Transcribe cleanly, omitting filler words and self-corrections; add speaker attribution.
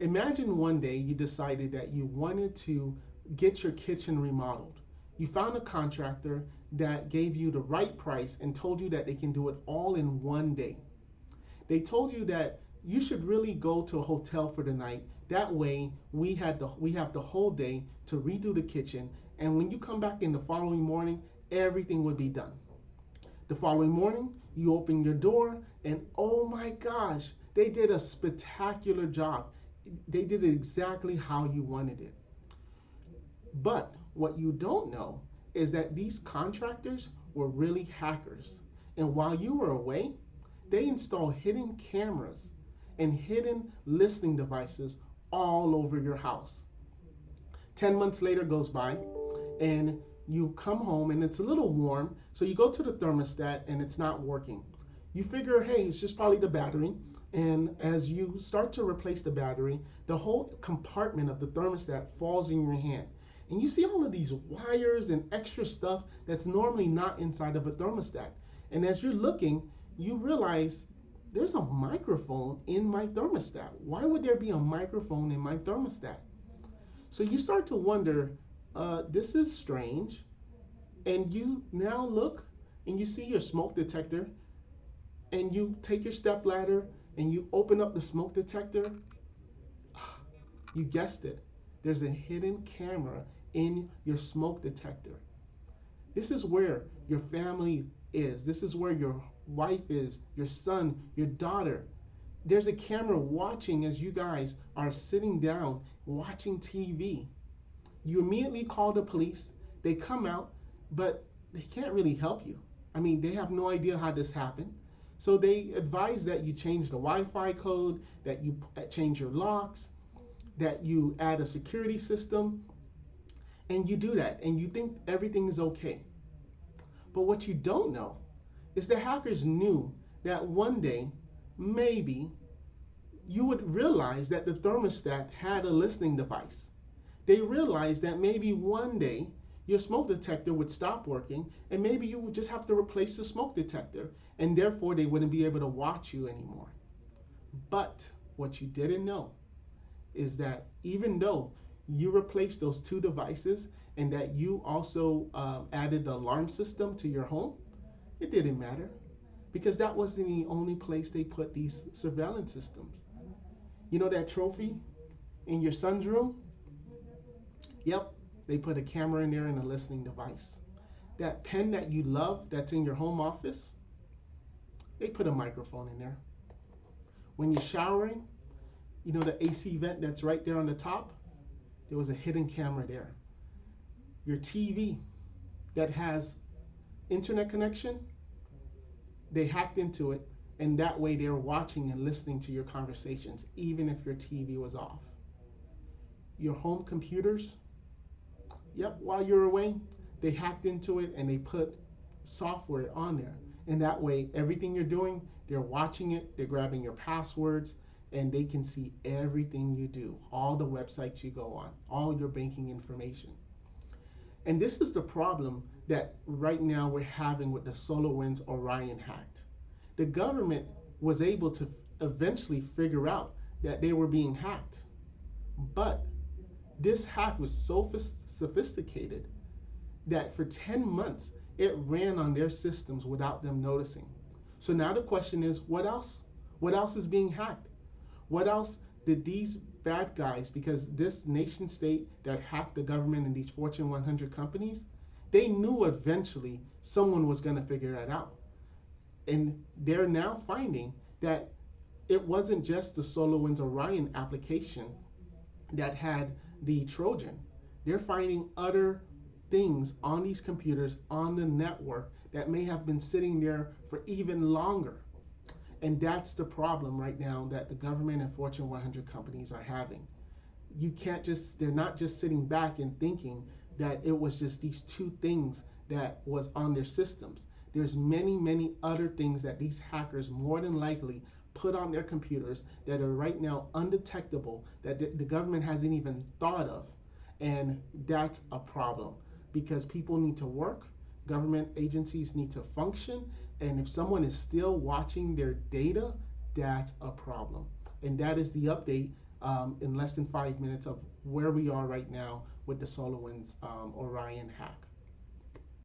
Speaker 1: Imagine one day you decided that you wanted to get your kitchen remodeled. You found a contractor that gave you the right price and told you that they can do it all in one day. They told you that you should really go to a hotel for the night. That way we have the whole day to redo the kitchen, and when you come back in the following morning, everything would be done. The following morning, you open your door, and oh my gosh, they did a spectacular job. They did it exactly how you wanted it. But what you don't know is that these contractors were really hackers. And while you were away, they installed hidden cameras and hidden listening devices all over your house. 10 months later goes by, and you come home and it's a little warm, so you go to the thermostat and it's not working. You figure, hey, it's just probably the battery. And as you start to replace the battery, the whole compartment of the thermostat falls in your hand. And you see all of these wires and extra stuff that's normally not inside of a thermostat. And as you're looking, you realize there's a microphone in my thermostat. Why would there be a microphone in my thermostat? So you start to wonder, this is strange. And you now look and you see your smoke detector, and you take your stepladder and you open up the smoke detector. You guessed it. There's a hidden camera in your smoke detector. This is where your family is. This is where your wife is, your son, your daughter. There's a camera watching as you guys are sitting down watching TV. You immediately call the police. They come out, but they can't really help you. I mean, they have no idea how this happened. So they advise that you change the Wi-Fi code, that you change your locks, that you add a security system, and you do that, and you think everything is okay. But what you don't know is the hackers knew that one day, maybe, you would realize that the thermostat had a listening device. They realized that maybe one day your smoke detector would stop working, and maybe you would just have to replace the smoke detector, and therefore they wouldn't be able to watch you anymore. But what you didn't know is that even though you replaced those two devices and that you also added the alarm system to your home, it didn't matter, because that wasn't the only place they put these surveillance systems. You know that trophy in your son's room? Yep, they put a camera in there and a listening device. That pen that you love that's in your home office, they put a microphone in there. When you're showering, you know the AC vent that's right there on the top? There was a hidden camera there. Your TV that has internet connection, they hacked into it, and that way they're watching and listening to your conversations, even if your TV was off. Your home computers, yep, while you're away, they hacked into it and they put software on there. And that way, everything you're doing, they're watching it, they're grabbing your passwords, and they can see everything you do, all the websites you go on, all your banking information. And this is the problem that right now we're having with the Solarwinds Orion Hack. The government was able to eventually figure out that they were being hacked. But this hack was so sophisticated that for 10 months, it ran on their systems without them noticing. So now the question is, what else? What else is being hacked? What else did these bad guys, because this nation state that hacked the government and these Fortune 100 companies, they knew eventually someone was going to figure that out. And they're now finding that it wasn't just the Solarwinds Orion application that had the Trojan. They're finding other things on these computers on the network that may have been sitting there for even longer. And that's the problem right now that the government and Fortune 100 companies are having. You can't just, they're not just sitting back and thinking that it was just these two things that was on their systems. There's many, many other things that these hackers more than likely put on their computers that are right now undetectable, that the government hasn't even thought of. And that's a problem, because people need to work, government agencies need to function, and if someone is still watching their data, that's a problem. And that is the update in less than 5 minutes of where we are right now with the Solarwinds Orion hack.